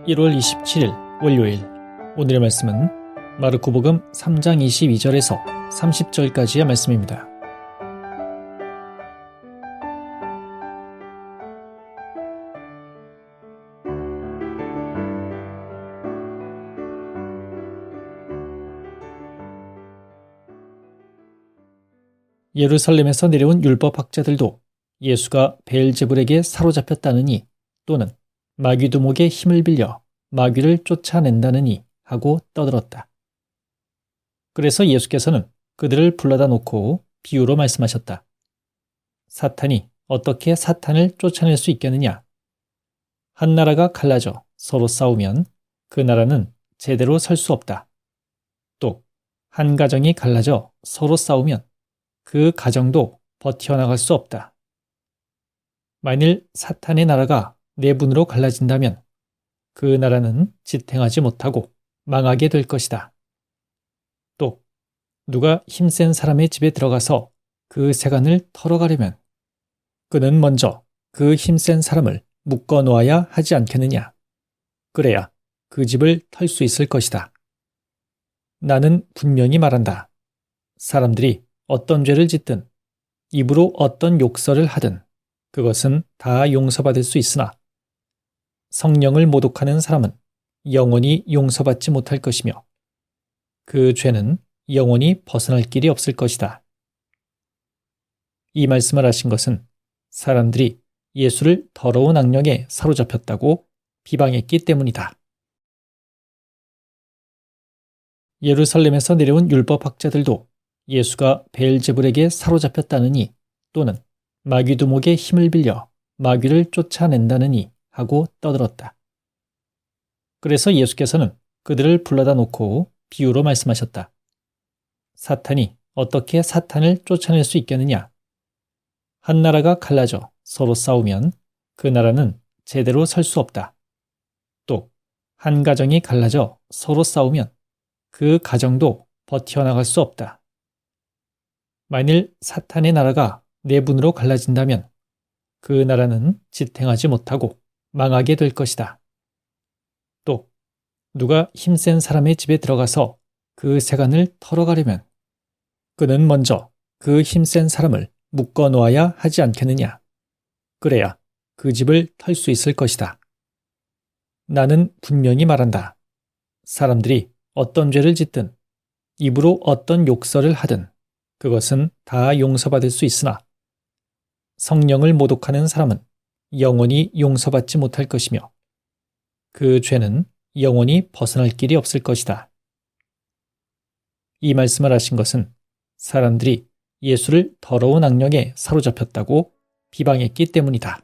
1월 27일 월요일. 오늘의 말씀은 마르코복음 3장 22절에서 30절까지의 말씀입니다. 예루살렘에서 내려온 율법학자들도 예수가 베엘제불에게 사로잡혔다느니 또는 마귀두목의 힘을 빌려 마귀를 쫓아낸다느니 하고 떠들었다. 그래서 예수께서는 그들을 불러다 놓고 비유로 말씀하셨다. 사탄이 어떻게 사탄을 쫓아낼 수 있겠느냐? 한 나라가 갈라져 서로 싸우면 그 나라는 제대로 설 수 없다. 또 한 가정이 갈라져 서로 싸우면 그 가정도 버텨나갈 수 없다. 만일 사탄의 나라가 내분으로 갈라진다면 그 나라는 지탱하지 못하고 망하게 될 것이다. 또 누가 힘센 사람의 집에 들어가서 그 세간을 털어가려면 그는 먼저 그 힘센 사람을 묶어 놓아야 하지 않겠느냐. 그래야 그 집을 털 수 있을 것이다. 나는 분명히 말한다. 사람들이 어떤 죄를 짓든 입으로 어떤 욕설을 하든 그것은 다 용서받을 수 있으나 성령을 모독하는 사람은 영원히 용서받지 못할 것이며 그 죄는 영원히 벗어날 길이 없을 것이다. 이 말씀을 하신 것은 사람들이 예수를 더러운 악령에 사로잡혔다고 비방했기 때문이다. 예루살렘에서 내려온 율법학자들도 예수가 베엘제불에게 사로잡혔다느니 또는 마귀두목의 힘을 빌려 마귀를 쫓아낸다느니 하고 떠들었다. 그래서 예수께서는 그들을 불러다 놓고 비유로 말씀하셨다. 사탄이 어떻게 사탄을 쫓아낼 수 있겠느냐? 한 나라가 갈라져 서로 싸우면 그 나라는 제대로 설 수 없다. 또 한 가정이 갈라져 서로 싸우면 그 가정도 버텨나갈 수 없다. 만일 사탄의 나라가 내분으로 갈라진다면 그 나라는 지탱하지 못하고 망하게 될 것이다. 또 누가 힘센 사람의 집에 들어가서 그 세간을 털어가려면 그는 먼저 그 힘센 사람을 묶어 놓아야 하지 않겠느냐. 그래야 그 집을 털 수 있을 것이다. 나는 분명히 말한다. 사람들이 어떤 죄를 짓든 입으로 어떤 욕설을 하든 그것은 다 용서받을 수 있으나 성령을 모독하는 사람은 영원히 용서받지 못할 것이며 그 죄는 영원히 벗어날 길이 없을 것이다. 이 말씀을 하신 것은 사람들이 예수를 더러운 악령에 사로잡혔다고 비방했기 때문이다.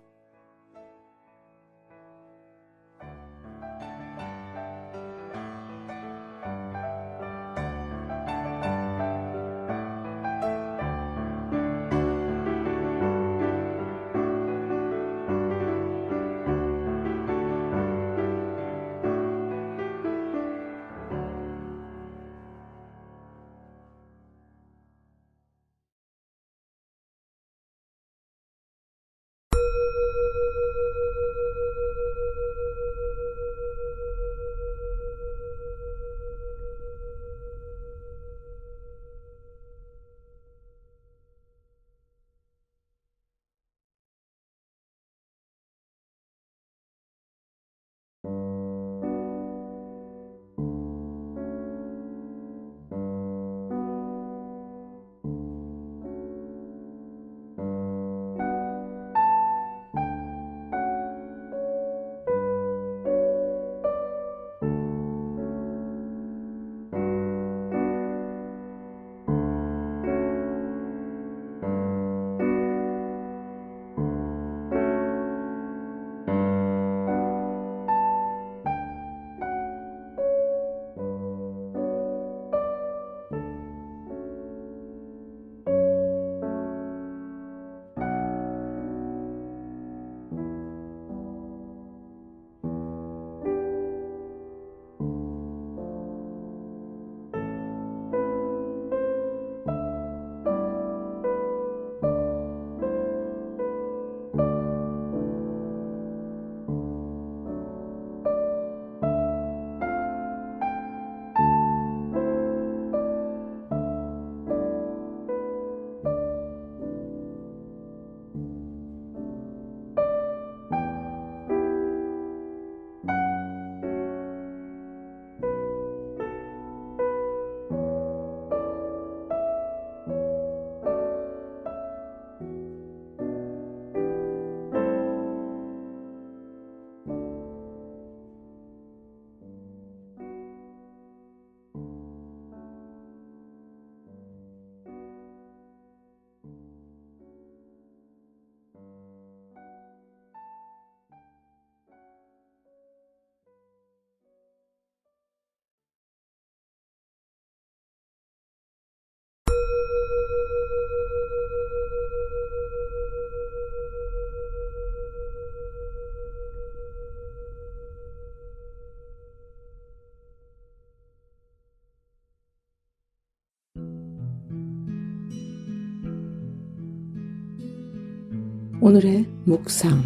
오늘의 묵상.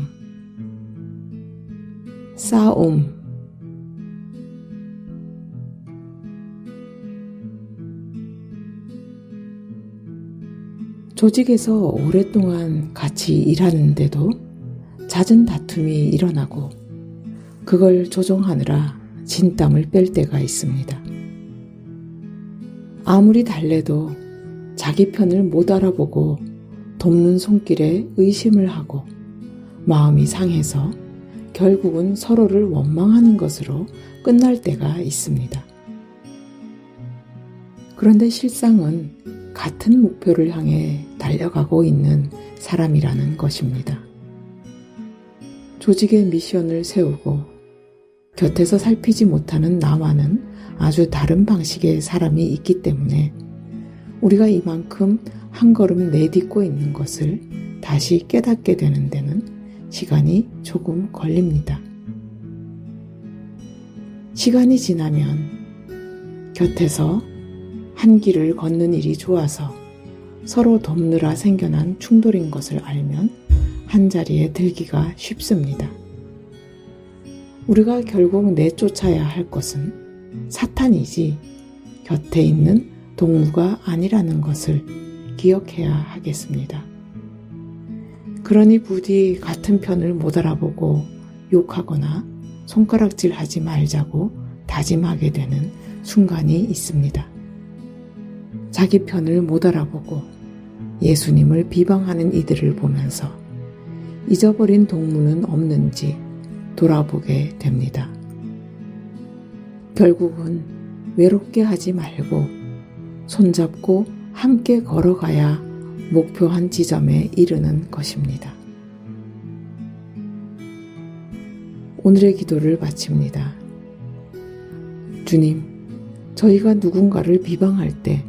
싸움. 조직에서 오랫동안 같이 일하는데도 잦은 다툼이 일어나고 그걸 조정하느라 진땀을 뺄 때가 있습니다. 아무리 달래도 자기 편을 못 알아보고 돕는 손길에 의심을 하고 마음이 상해서 결국은 서로를 원망하는 것으로 끝날 때가 있습니다. 그런데 실상은 같은 목표를 향해 달려가고 있는 사람이라는 것입니다. 조직의 미션을 세우고 곁에서 살피지 못하는 나와는 아주 다른 방식의 사람이 있기 때문에 우리가 이만큼 한 걸음 내딛고 있는 것을 다시 깨닫게 되는 데는 시간이 조금 걸립니다. 시간이 지나면 곁에서 한 길을 걷는 일이 좋아서 서로 돕느라 생겨난 충돌인 것을 알면 한자리에 들기가 쉽습니다. 우리가 결국 내쫓아야 할 것은 사탄이지 곁에 있는 동무가 아니라는 것을 기억해야 하겠습니다. 그러니 부디 같은 편을 못 알아보고 욕하거나 손가락질하지 말자고 다짐하게 되는 순간이 있습니다. 자기 편을 못 알아보고 예수님을 비방하는 이들을 보면서 잊어버린 동무는 없는지 돌아보게 됩니다. 결국은 외롭게 하지 말고 손잡고 함께 걸어가야 목표한 지점에 이르는 것입니다. 오늘의 기도를 마칩니다. 주님, 저희가 누군가를 비방할 때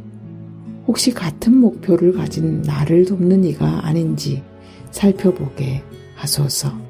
혹시 같은 목표를 가진 나를 돕는 이가 아닌지 살펴보게 하소서.